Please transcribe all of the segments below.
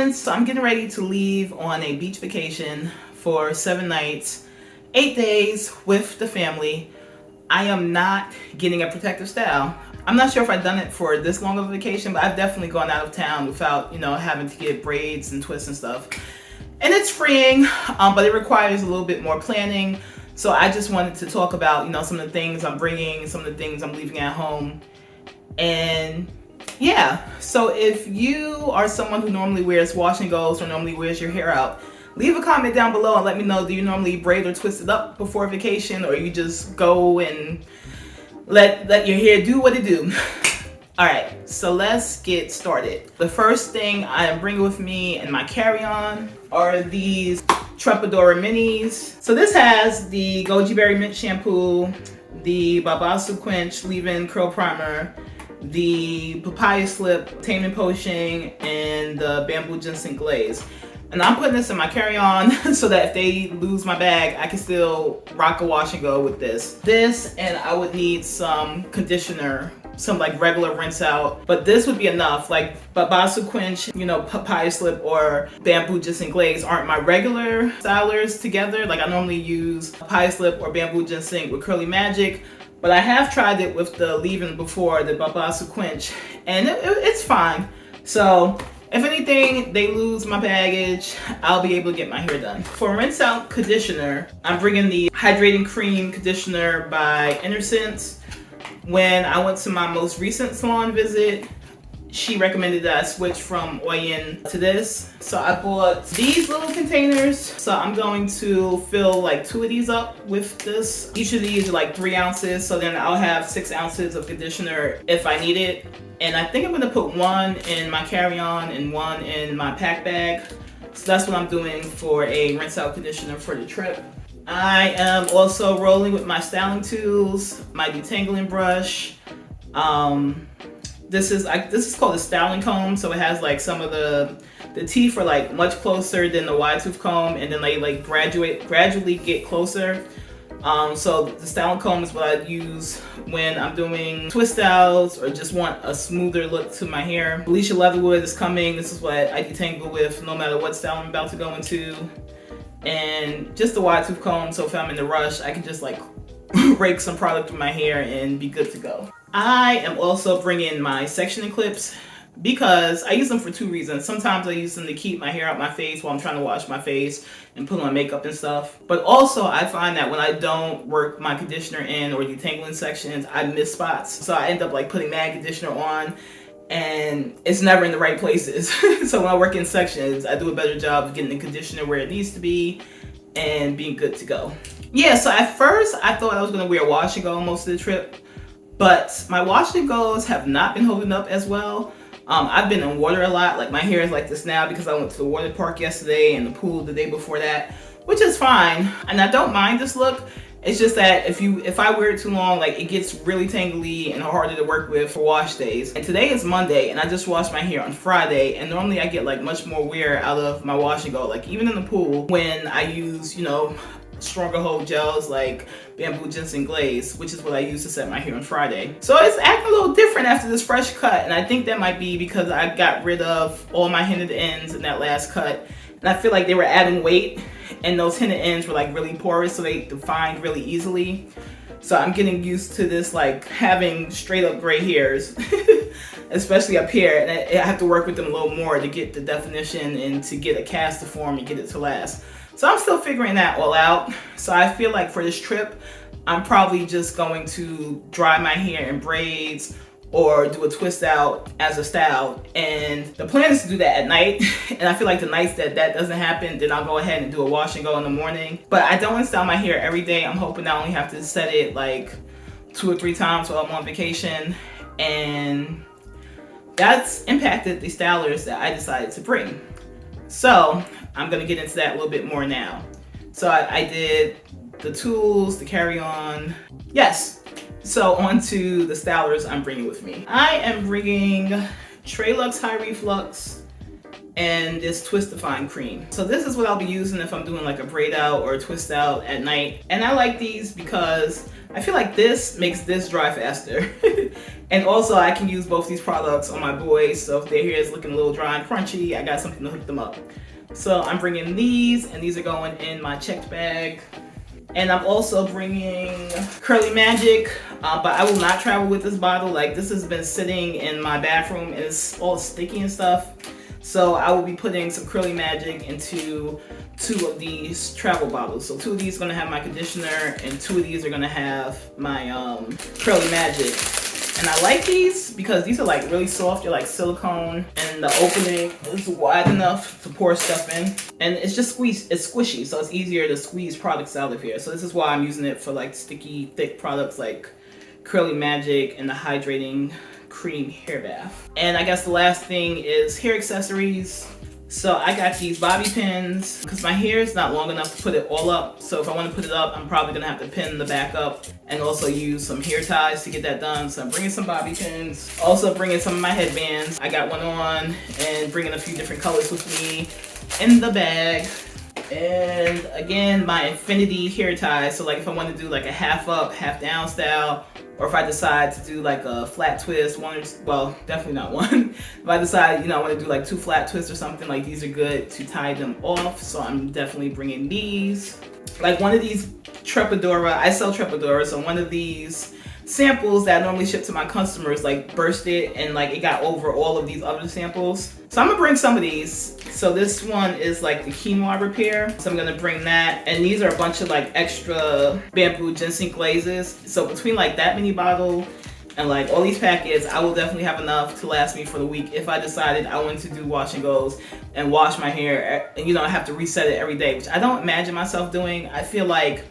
friends, so I'm getting ready to leave on a beach vacation for 7 nights, 8 days with the family. I am not getting a protective style. I'm not sure if I've done it for this long of a vacation, but I've definitely gone out of town without, having to get braids and twists and stuff. And it's freeing, but it requires a little bit more planning. So I just wanted to talk about, some of the things I'm bringing, some of the things I'm leaving at home. And yeah, so if you are someone who normally wears wash and goes or normally wears your hair out, leave a comment down below and let me know, do you normally braid or twist it up before vacation, or you just go and let your hair do what it do? Alright, so let's get started. The first thing I am bringing with me in my carry-on are these Trepadora minis. So this has the Goji Berry Mint Shampoo, the Babasu Quench Leave-In Curl Primer, the Papaya Slip Taming Potion, and the Bamboo Ginseng Glaze. And I'm putting this in my carry-on so that if they lose my bag, I can still rock a wash and go with this. And I would need some conditioner, some like regular rinse out, but this would be enough. Like Babasu Quench, Papaya Slip or Bamboo Ginseng Glaze aren't my regular stylers together. Like I normally use Papaya Slip or Bamboo Ginseng with Curly Magic, but I have tried it with the leave-in before, the Babasu Quench, and it's fine. So if anything, they lose my baggage, I'll be able to get my hair done. For rinse out conditioner, I'm bringing the Hydrating Cream Conditioner by Innersense. When I went to my most recent salon visit, she recommended that I switch from Oyin to this. So I bought these little containers. So I'm going to fill like 2 of these up with this. Each of these are like 3 ounces. So then I'll have 6 ounces of conditioner if I need it. And I think I'm gonna put 1 in my carry-on and 1 in my pack bag. So that's what I'm doing for a rinse out conditioner for the trip. I am also rolling with my styling tools, my detangling brush. This is called a styling comb, so it has like some of the teeth are like much closer than the wide tooth comb, and then they like gradually get closer. So the styling comb is what I use when I'm doing twist outs or just want a smoother look to my hair. Alicia Leatherwood is coming. This is what I detangle with no matter what style I'm about to go into. And just the wide tooth comb, so if I'm in a rush, I can just like rake some product through my hair and be good to go. I am also bringing my sectioning clips because I use them for 2 reasons. Sometimes I use them to keep my hair out my face while I'm trying to wash my face and put on makeup and stuff. But also I find that when I don't work my conditioner in or detangling sections, I miss spots. So I end up like putting mad conditioner on and it's never in the right places. So when I work in sections, I do a better job of getting the conditioner where it needs to be and being good to go. Yeah, so at first I thought I was gonna wear wash and go most of the trip, but my wash and goes have not been holding up as well. I've been in water a lot. Like my hair is like this now because I went to the water park yesterday and the pool the day before that, which is fine. And I don't mind this look. It's just that if I wear it too long, like it gets really tangly and harder to work with for wash days. And today is Monday and I just washed my hair on Friday, and normally I get like much more wear out of my wash and go. Like even in the pool when I use, stronger hold gels like Bamboo Ginseng Glaze, which is what I use to set my hair on Friday. So it's acting a little different after this fresh cut, and I think that might be because I got rid of all my hinted ends in that last cut. And I feel like they were adding weight and those hinted ends were like really porous, so they defined really easily. So I'm getting used to this, like having straight up gray hairs, especially up here, and I have to work with them a little more to get the definition and to get a cast to form and get it to last. So I'm still figuring that all out. So I feel like for this trip, I'm probably just going to dry my hair in braids or do a twist out as a style. And the plan is to do that at night. And I feel like the nights that doesn't happen, then I'll go ahead and do a wash and go in the morning. But I don't want to style my hair every day. I'm hoping I only have to set it like 2 or 3 times while I'm on vacation. And that's impacted the stylers that I decided to bring. So I'm gonna get into that a little bit more now. So I did the tools, the carry-on. Yes, so on to the stylers I'm bringing with me. I am bringing Trelux High Reflux and this twist define cream. So this is what I'll be using if I'm doing like a braid out or a twist out at night. And I like these because I feel like this makes this dry faster. And also I can use both these products on my boys, so if their hair is looking a little dry and crunchy, I got something to hook them up. So I'm bringing these, and these are going in my checked bag. And I'm also bringing Curly Magic, but I will not travel with this bottle. Like, this has been sitting in my bathroom and it's all sticky and stuff. So I will be putting some Curly Magic into 2 of these travel bottles. So 2 of these are gonna have my conditioner, and 2 of these are gonna have my Curly Magic. And I like these because these are like really soft. They're like silicone, and the opening is wide enough to pour stuff in. And it's just it's squishy, so it's easier to squeeze products out of here. So this is why I'm using it for like sticky, thick products like Curly Magic and the hydrating cream hair bath. And I guess the last thing is hair accessories. So I got these bobby pins because my hair is not long enough to put it all up. So if I want to put it up, I'm probably gonna have to pin the back up and also use some hair ties to get that done. So I'm bringing some bobby pins, also bringing some of my headbands. I got one on, and bringing a few different colors with me in the bag. And again, my infinity hair ties. So like if I want to do like a half up, half down style, or if I decide to do like a flat twist, well, definitely not one. If I decide, you know, I want to do like 2 flat twists or something, like these are good to tie them off. So I'm definitely bringing these. Like one of these Trepadora, I sell Trepadora, so one of these samples that I normally ship to my customers like bursted, and like it got over all of these other samples. So I'm gonna bring some of these. So this one is like the quinoa repair. So I'm gonna bring that. And these are a bunch of like extra bamboo ginseng glazes. So between like that mini bottle and like all these packets, I will definitely have enough to last me for the week if I decided I wanted to do wash and goes and wash my hair. And you know, I have to reset it every day, which I don't imagine myself doing. I feel like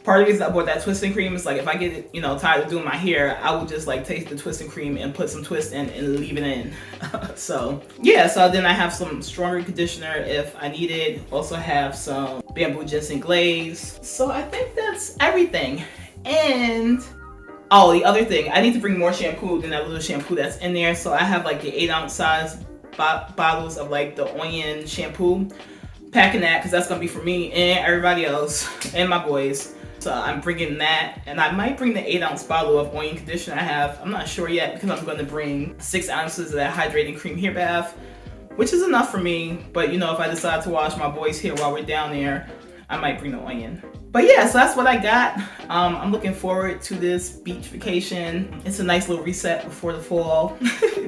part of the reason I bought that twisting cream is like if I get, you know, tired of doing my hair, I will just like take the twisting cream and put some twist in and leave it in. So yeah, so then I have some stronger conditioner if I need it. Also have some bamboo ginseng glaze. So I think that's everything. And oh, the other thing, I need to bring more shampoo than that little shampoo that's in there. So I have like the 8-ounce size bottles of like the onion shampoo. Packing that because that's gonna be for me and everybody else and my boys. So I'm bringing that, and I might bring the 8-ounce bottle of onion conditioner I have. I'm not sure yet because I'm gonna bring 6 ounces of that hydrating cream hair bath, which is enough for me. But you know, if I decide to wash my boys' hair while we're down there, I might bring the onion. But yeah, so that's what I got. I'm looking forward to this beach vacation. It's a nice little reset before the fall,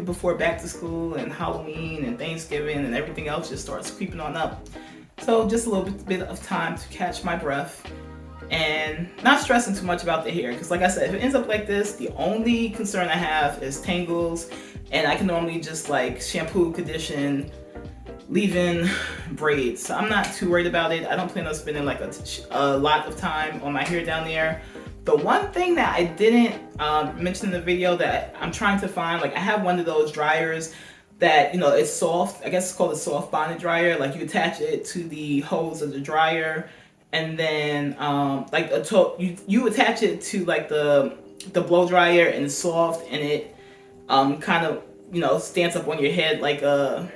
before back to school and Halloween and Thanksgiving and everything else just starts creeping on up. So just a little bit of time to catch my breath and not stressing too much about the hair. Because like I said, if it ends up like this, the only concern I have is tangles, and I can normally just like shampoo, condition, leave in braids. So I'm not too worried about it. I don't plan on spending like a lot of time on my hair down there. The one thing that I didn't mention in the video that I'm trying to find, like I have one of those dryers that, you know, it's soft. I guess it's called a soft bonded dryer. Like you attach it to the hose of the dryer, and then like you attach it to like the blow dryer, and it's soft, and it kind of, you know, stands up on your head like a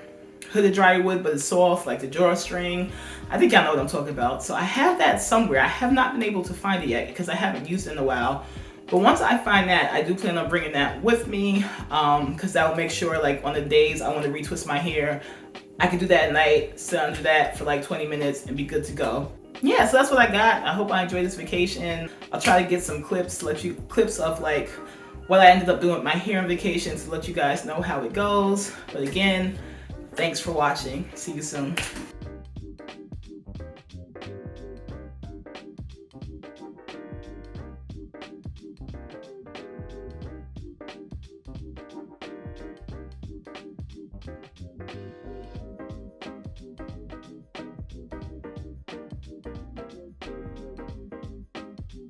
hooded dryer would, but it's soft like the drawstring. I think y'all know what I'm talking about. So I have that somewhere. I have not been able to find it yet because I haven't used it in a while. But once I find that, I do plan on bringing that with me because that will make sure like on the days I want to retwist my hair, I can do that at night, sit under that for like 20 minutes and be good to go. Yeah, so that's what I got. I hope I enjoyed this vacation. I'll try to get some clips of like what I ended up doing with my hair on vacation to let you guys know how it goes. But again, thanks for watching. See you soon.